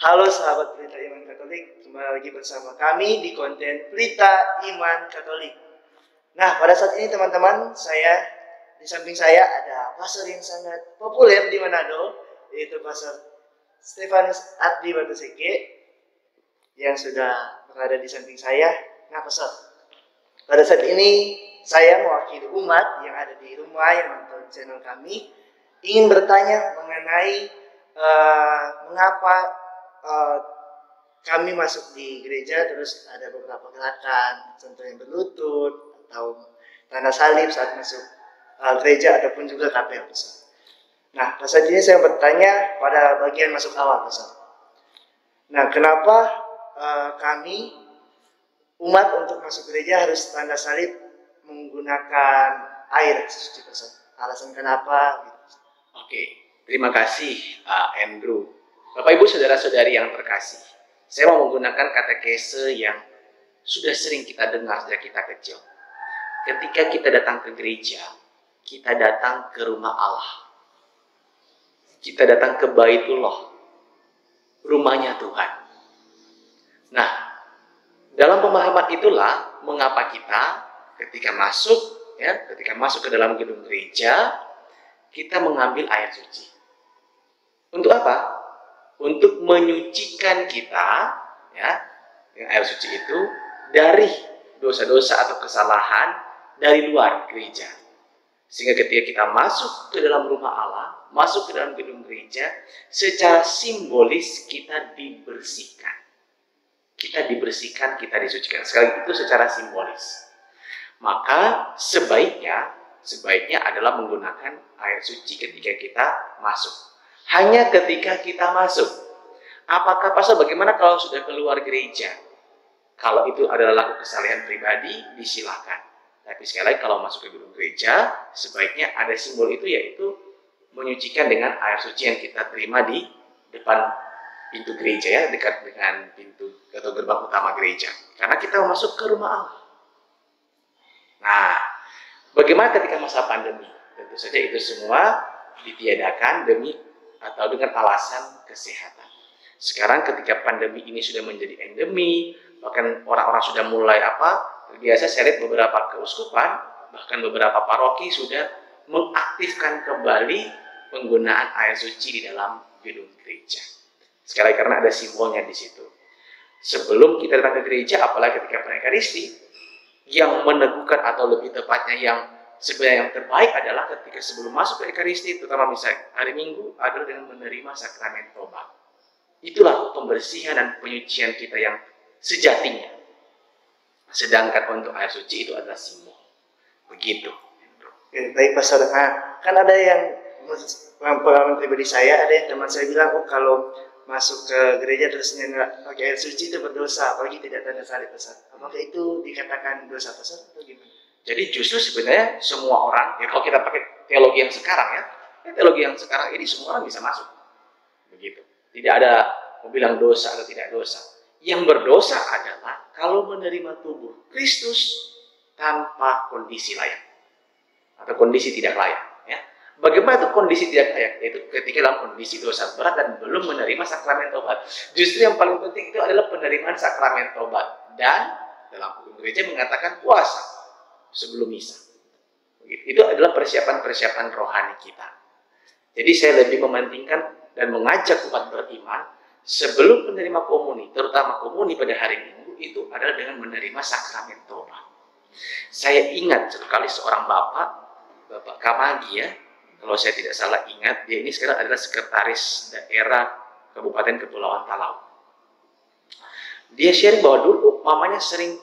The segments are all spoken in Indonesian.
Halo sahabat Pelita Iman Katolik, kembali lagi bersama kami di konten Pelita Iman Katolik. Nah, pada saat ini teman-teman, di samping saya ada pastor yang sangat populer di Manado, yaitu Pastor Stefanus Adli Batuseke yang sudah berada di samping saya. Nah, Pastor, pada saat ini saya mewakili umat yang ada di rumah yang menonton channel kami ingin bertanya mengenai mengapa kami masuk di gereja terus ada beberapa gerakan, contohnya berlutut atau tanda salib saat masuk gereja ataupun juga kapel, Pastor. Nah, pada saat ini saya bertanya pada bagian masuk awal, Pastor. Nah, kenapa kami umat untuk masuk gereja harus tanda salib menggunakan air suci, Pastor? Alasan kenapa? Oke, terima kasih Andrew. Bapak Ibu saudara-saudari yang terkasih, saya mau menggunakan katekese yang sudah sering kita dengar sejak kita kecil. Ketika kita datang ke gereja, kita datang ke rumah Allah. Kita datang ke Baitullah, rumahnya Tuhan. Nah, dalam pemahaman itulah mengapa kita ketika masuk ke dalam gedung gereja, kita mengambil air suci. Untuk apa? Untuk menyucikan kita, dengan air suci itu dari dosa-dosa atau kesalahan dari luar gereja. Sehingga ketika kita masuk ke dalam rumah Allah, masuk ke dalam gedung gereja, secara simbolis kita dibersihkan. Kita dibersihkan, kita disucikan. Sekali itu secara simbolis. Maka sebaiknya adalah menggunakan air suci ketika kita masuk. Hanya ketika kita masuk. Apakah Pastor bagaimana kalau sudah keluar gereja? Kalau itu adalah laku kesalahan pribadi, disilahkan. Tapi sekali lagi kalau masuk ke gedung gereja, sebaiknya ada simbol itu, yaitu menyucikan dengan air suci yang kita terima di depan pintu gereja, ya, dekat dengan pintu atau gerbang utama gereja. Karena kita masuk ke rumah Allah. Nah, bagaimana ketika masa pandemi? Tentu saja itu semua ditiadakan dengan alasan kesehatan. Sekarang ketika pandemi ini sudah menjadi endemi, bahkan orang-orang sudah mulai biasa saya lihat beberapa keuskupan, bahkan beberapa paroki sudah mengaktifkan kembali penggunaan air suci di dalam gedung gereja. Sekali karena ada simbolnya di situ. Sebelum kita datang ke gereja, apalagi ketika Ekaristi, yang meneguhkan atau lebih tepatnya yang sebenarnya yang terbaik adalah ketika sebelum masuk ke Ekaristi, terutama misalnya hari Minggu, adalah dengan menerima sakramen tobat. Itulah pembersihan dan penyucian kita yang sejatinya. Sedangkan untuk air suci itu adalah simbol. Begitu. Baik, Pastor. Nah, kan ada yang pengalaman pribadi saya, ada yang teman saya bilang, kalau masuk ke gereja terusnya nggak pakai air suci itu berdosa, apalagi tidak tanda salib, Pastor. Apakah itu dikatakan dosa, Pastor, atau gimana? Jadi justru sebenarnya semua orang, kalau kita pakai teologi yang sekarang, teologi yang sekarang ini semua orang bisa masuk. Begitu. Tidak ada mau bilang dosa atau tidak dosa. Yang berdosa adalah kalau menerima tubuh Kristus tanpa kondisi layak atau kondisi tidak layak. Bagaimana itu kondisi tidak layak? Yaitu ketika dalam kondisi dosa berat dan belum menerima sakramen tobat. Justru yang paling penting itu adalah penerimaan sakramen tobat. Dan dalam hukum gereja mengatakan puasa sebelum misa. Itu adalah persiapan-persiapan rohani kita. Jadi saya lebih mementingkan dan mengajak umat beriman sebelum menerima komuni, terutama komuni pada hari Minggu, itu adalah dengan menerima sakramen tobat. Saya ingat sekali seorang Bapak Kamagi, kalau saya tidak salah ingat, dia ini sekarang adalah sekretaris daerah Kabupaten Kepulauan Talaut. Dia sharing bahwa dulu mamanya sering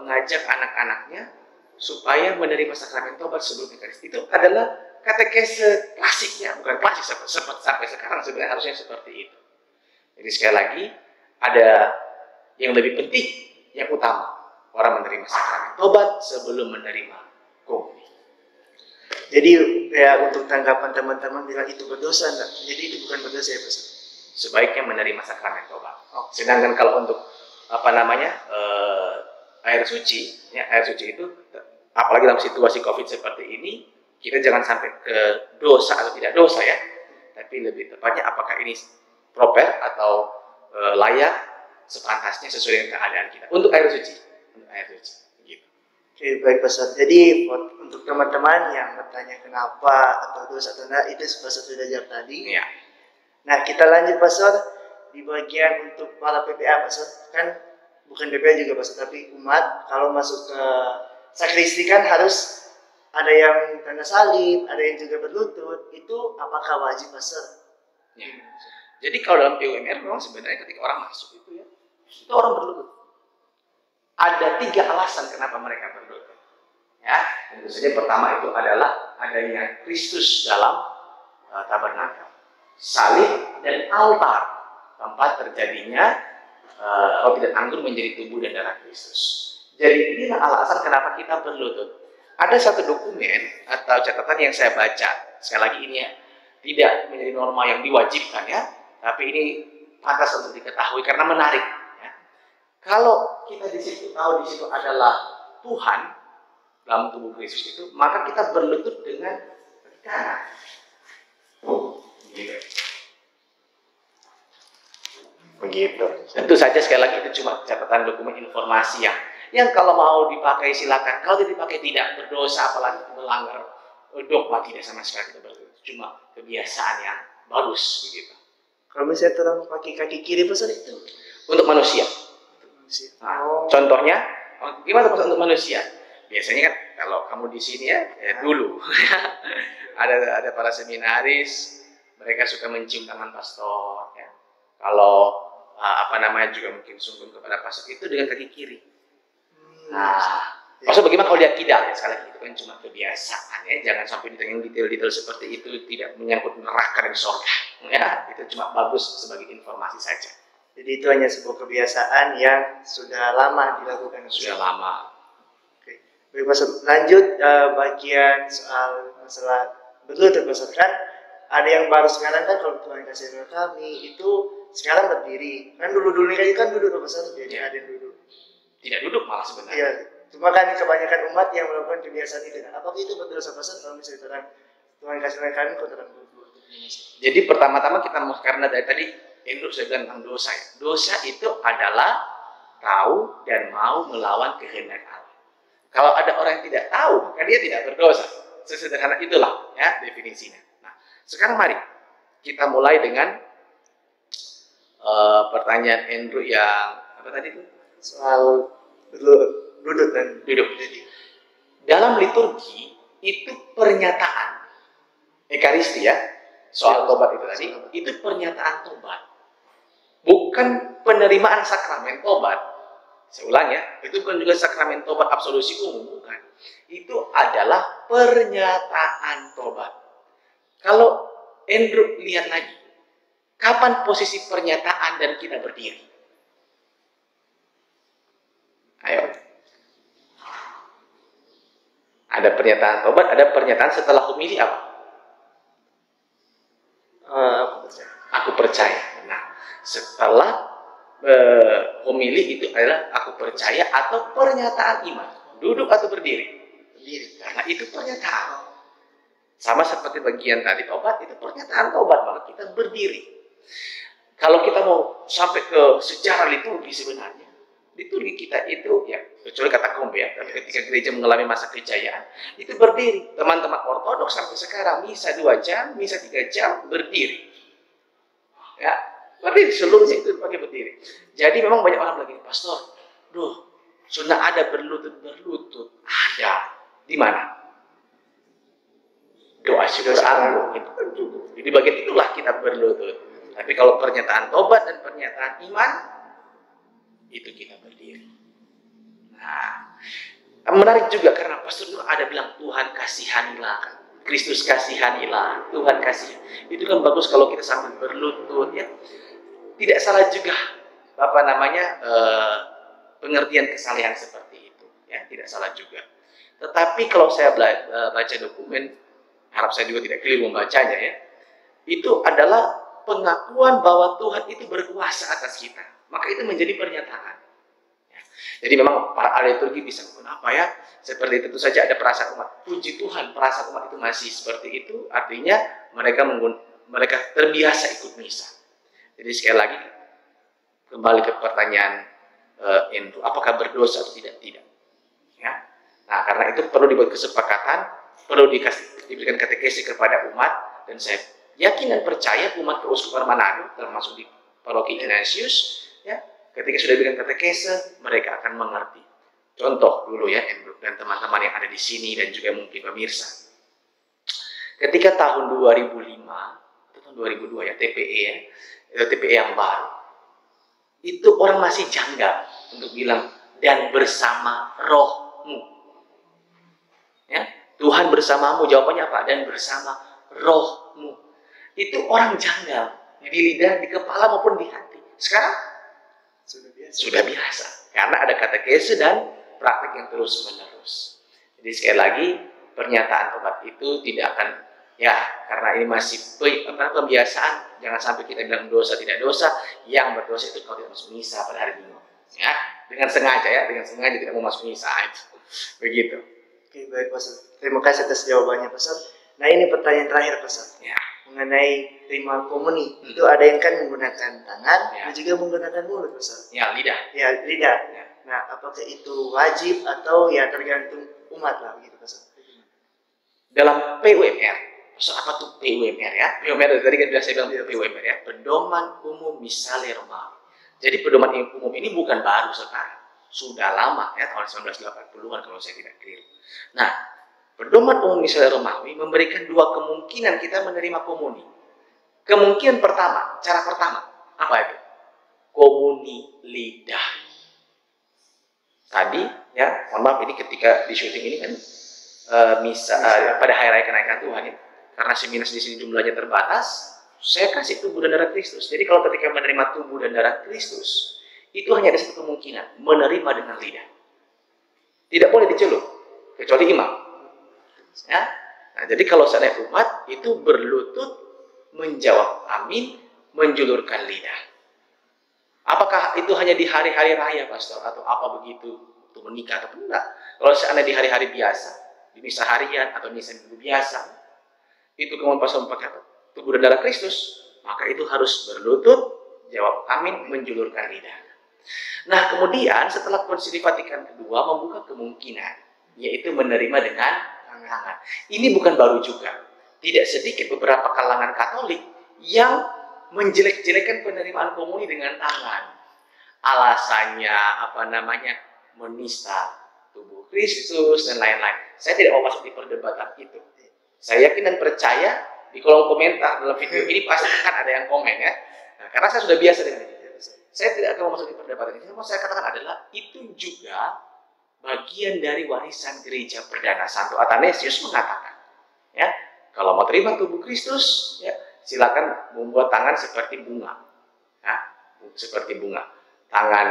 mengajak anak-anaknya supaya menerima sakramen tobat sebelum Ekaristi. Itu adalah katekese klasiknya, bukan klasik sampai sekarang sebenarnya harusnya seperti itu. Jadi sekali lagi ada yang lebih penting, yang utama, orang menerima sakramen tobat sebelum menerima komuni. Jadi untuk tanggapan teman-teman bilang itu berdosa, enggak? Jadi itu bukan berdosa, ya, Pastor? Sebaiknya menerima sakramen tobat. Sedangkan kalau untuk air suci itu, apalagi dalam situasi COVID seperti ini, kita jangan sampai ke dosa atau tidak dosa, ya. Tapi lebih tepatnya apakah ini proper atau layak, sepantasnya sesuai dengan keadaan kita. Untuk air suci. Gitu. Oke, baik Pastor. Jadi untuk teman-teman yang bertanya kenapa atau dosa atau enggak, itu Pastor sudah jawab tadi. Ya. Nah, kita lanjut Pastor di bagian untuk para PPA Pastor. Kan bukan PPA juga Pastor, tapi umat kalau masuk ke sakristi kan harus ada yang tanda salib, ada yang juga berlutut. Itu apakah wajib Pastor? Ya. Jadi kalau dalam PUMR memang sebenarnya ketika orang masuk itu ya, itu orang berlutut. Ada 3 alasan kenapa mereka berlutut. Ya, tentu saja pertama itu adalah adanya Kristus dalam tabernakel, salib dan altar, tempat terjadinya roti dan anggur menjadi tubuh dan darah Kristus. Jadi inilah alasan kenapa kita berlutut. Ada satu dokumen atau catatan yang saya baca, sekali lagi ini ya, tidak menjadi norma yang diwajibkan ya, tapi ini pantas untuk diketahui karena menarik. Ya. Kalau kita di situ tahu di situ adalah Tuhan dalam tubuh Kristus itu, maka kita berlutut dengan kaki kanan. Begitu. Tentu saja sekali lagi itu cuma catatan dokumen informasi yang kalau mau dipakai silakan, kalau tidak dipakai tidak, berdosa apalagi melanggar dogma, tidak sama sekali kita berlutut. Cuma kebiasaan yang bagus begitu. Kalau misalnya orang pakai kaki kiri Pastor itu Untuk manusia. Nah, contohnya gimana Pastor untuk manusia? Biasanya kan kalau kamu di sini ya dulu ada para seminaris, mereka suka mencium tangan pastor ya. Kalau juga mungkin sungkem kepada pastor itu dengan kaki kiri. Nah, pastor bagaimana kalau dia tidak? Ya, sekali lagi itu kan cuma kebiasaan ya, jangan sampai ditanya detail-detail seperti itu, tidak menyangkut neraka dan surga ya. Itu cuma bagus sebagai informasi saja. Jadi itu hanya sebuah kebiasaan yang sudah lama dilakukan. Sudah lama. Oke. Baik Pastor, lanjut bagian soal masalah berlutut Pastor. Kan ada yang baru sekarang kan kalau Tuhan kasih doa kami itu sekarang berdiri. Kan dulu-dulu ini kan duduk Pastor, jadi ada yang duduk. Tidak duduk malah sebenarnya. Iya. Cuma kan kebanyakan umat yang melakukan kebiasaan itu. Apakah itu berdosa Pastor kalau misalnya Tuhan kasih doa kami kok terang berlutut? Jadi pertama-tama kita mau, karena dari tadi Endro saya bilang tentang dosa ya. Dosa itu adalah tahu dan mau melawan kehendak Allah. Kalau ada orang yang tidak tahu, maka dia tidak berdosa. Sesederhana itulah ya definisinya. Nah, sekarang mari kita mulai dengan pertanyaan Andrew yang apa tadi itu? Soal duduk dan duduk. Dalam liturgi itu pernyataan Ekaristi ya, soal tobat itu tadi, itu pernyataan tobat. Bukan penerimaan sakramen tobat. Saya ulang ya, itu bukan juga sakramen tobat absolusi umum, bukan. Itu adalah pernyataan tobat. Kalau Andrew lihat lagi, kapan posisi pernyataan dan kita berdiri? Ayo. Ada pernyataan tobat, ada pernyataan setelah homili apa? Aku percaya. Nah, setelah homili itu adalah aku percaya atau pernyataan iman. Duduk atau berdiri? Berdiri. Karena itu pernyataan. Sama seperti bagian tadi tobat, itu pernyataan tobat, maka kita berdiri. Kalau kita mau sampai ke sejarah liturgi sebenarnya, liturgi kita itu ya, kecuali kata kombe ya, tapi ketika gereja mengalami masa kejayaan, itu berdiri. Teman-teman ortodoks sampai sekarang misa 2 jam, misa 3 jam berdiri. Ya, berdiri, seluruhnya itu pakai berdiri. Jadi memang banyak orang lagi, pastor, sudah ada berlutut. Ada. Di mana? Doa syukur agung itu kan cukup. Di bagian itulah kita berlutut. Tapi kalau pernyataan tobat dan pernyataan iman, itu kita berdiri. Nah, menarik juga karena pastor itu ada bilang Tuhan kasihanilah, Kristus kasihanilah, Tuhan kasih. Itu kan bagus kalau kita sambil berlutut ya. Tidak salah juga pengertian kesalehan seperti itu ya, tidak salah juga. Tetapi kalau saya baca dokumen, harap saya juga tidak keliru membacanya ya, itu adalah pengakuan bahwa Tuhan itu berkuasa atas kita. Maka itu menjadi pernyataan. Ya. Jadi memang para ahli liturgi bisa kenapa ya? Seperti itu tentu saja ada perasaan umat. Puji Tuhan, perasaan umat itu masih seperti itu. Artinya mereka terbiasa ikut misa. Jadi sekali lagi kembali ke pertanyaan Andrew, apakah berdosa atau tidak? Tidak. Ya. Nah, karena itu perlu dibuat kesepakatan, perlu diberikan katekesi kepada umat, dan saya yakin dan percaya umat Keuskupan Manado, termasuk di Paroki Ignatius, ya, ketika sudah diberikan katekese, mereka akan mengerti. Contoh dulu ya, Andrew dan teman-teman yang ada di sini dan juga mungkin pemirsa. Ketika tahun 2005 atau tahun 2002 ya, TPE ya, itu TPE yang baru, itu orang masih janggal untuk bilang dan bersama rohmu. Ya, Tuhan bersamamu, jawabannya apa? Dan bersama rohmu. Itu orang janggal di lidah, di kepala maupun di hati. Sekarang sudah biasa karena ada katekese dan praktik yang terus menerus. Jadi sekali lagi pernyataan tobat itu tidak akan, ya, karena ini masih pembiasaan, jangan sampai kita bilang dosa tidak dosa. Yang berdosa itu kalau tidak masuk misa pada hari Minggu, ya, dengan sengaja ya, dengan sengaja tidak mau masuk misa itu, begitu. Oke, baik Pastor. Terima kasih atas jawabannya Pastor. Nah, ini pertanyaan terakhir Pastor. Ya. Mengenai terima komuni, itu ada yang kan menggunakan tangan, Ya. dan juga menggunakan mulut Pastor. Ya, lidah. Ya, lidah. Ya. Nah, apakah itu wajib atau ya tergantung umat lah gitu Pastor? Dalam PUMR, so apa tuh PUMR ya? PUMR tadi kan biasa bilang PUMR ya, Pedoman Umum Misale Romawi. Jadi pedoman umum ini bukan baru sekarang, sudah lama ya, tahun 1980-an kalau saya tidak keliru. Nah, pedoman umum Misale Romawi memberikan dua kemungkinan kita menerima komuni. Kemungkinan pertama, cara pertama, apa itu? Komuni lidah. Tadi ya, mohon maaf ini ketika di syuting ini kan pada hari raya kenaikan Tuhan ya, karena seminas di sini jumlahnya terbatas, saya kasih tubuh dan darah Kristus. Jadi kalau ketika menerima tubuh dan darah Kristus, itu hanya ada satu kemungkinan, menerima dengan lidah. Tidak boleh dicelup, kecuali imam. Ya. Nah, jadi kalau seandainya umat itu berlutut, menjawab amin, menjulurkan lidah. Apakah itu hanya di hari-hari raya, Pastor, atau apa begitu untuk menikah atau enggak? Kalau seandainya di hari-hari biasa, di misa harian atau misa minggu biasa, itu kemudian Pastor memakai tubuh dan darah Kristus, maka itu harus berlutut, jawab amin, menjulurkan lidah. Nah, kemudian setelah Konsili Vatikan kedua membuka kemungkinan, yaitu menerima dengan tangan. Ini bukan baru juga. Tidak sedikit beberapa kalangan Katolik yang menjelek-jelekan penerimaan komuni dengan tangan. Alasannya menista tubuh Kristus dan lain-lain. Saya tidak mau masuk di perdebatan itu. Saya yakin dan percaya di kolom komentar dalam video ini pasti akan ada yang komen ya. Nah, karena saya sudah biasa dengan itu. Saya tidak akan masuk di perdebatan ini. Yang mau saya katakan adalah itu juga bagian dari warisan gereja perdana. Santo Athanasius mengatakan, ya, kalau mau terima tubuh Kristus, ya, silakan membuat tangan seperti bunga, ya, seperti bunga. Tangan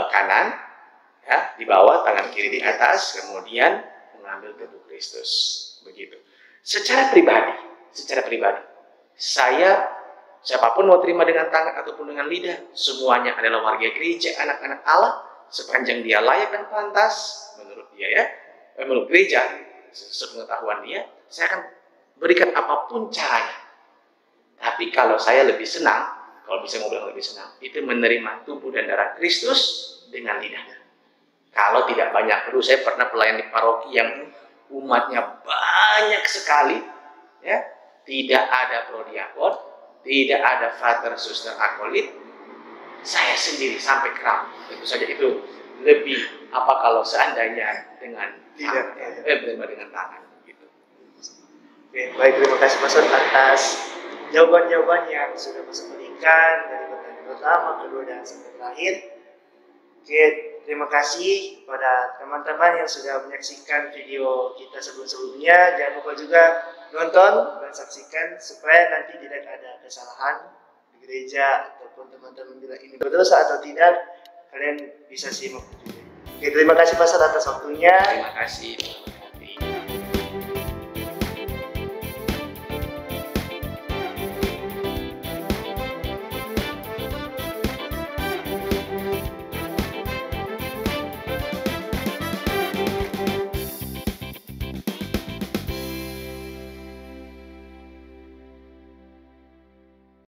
kanan, ya, di bawah, tangan kiri di atas, kemudian mengambil tubuh Kristus, begitu. Secara pribadi, siapapun mau terima dengan tangan ataupun dengan lidah, semuanya adalah warga gereja, anak-anak Allah, sepanjang dia layak dan pantas menurut dia ya, menurut gereja, sepengetahuan dia, saya akan berikan apapun caranya. Tapi kalau saya lebih senang, kalau bisa mau bilang lebih senang, itu menerima tubuh dan darah Kristus dengan lidahnya. Kalau tidak banyak, dulu saya pernah pelayan di paroki yang umatnya banyak sekali, ya, tidak ada prodiakon, tidak ada frater suster akolit, saya sendiri sampai kram. Tentu saja itu lebih kalau seandainya dengan dengan tangan. Gitu. Oke, baik, terima kasih Pastor atas jawaban-jawaban yang sudah Pastor berikan dari pertanyaan pertama, kedua, dan sampai terakhir. Oke, terima kasih kepada teman-teman yang sudah menyaksikan video kita sebelum-sebelumnya. Jangan lupa juga nonton dan saksikan supaya nanti tidak ada kesalahan di gereja ataupun teman-teman bilang ini berdosa atau tidak, kalian bisa simak. Oke, terima kasih Pastor atas waktunya. Terima kasih.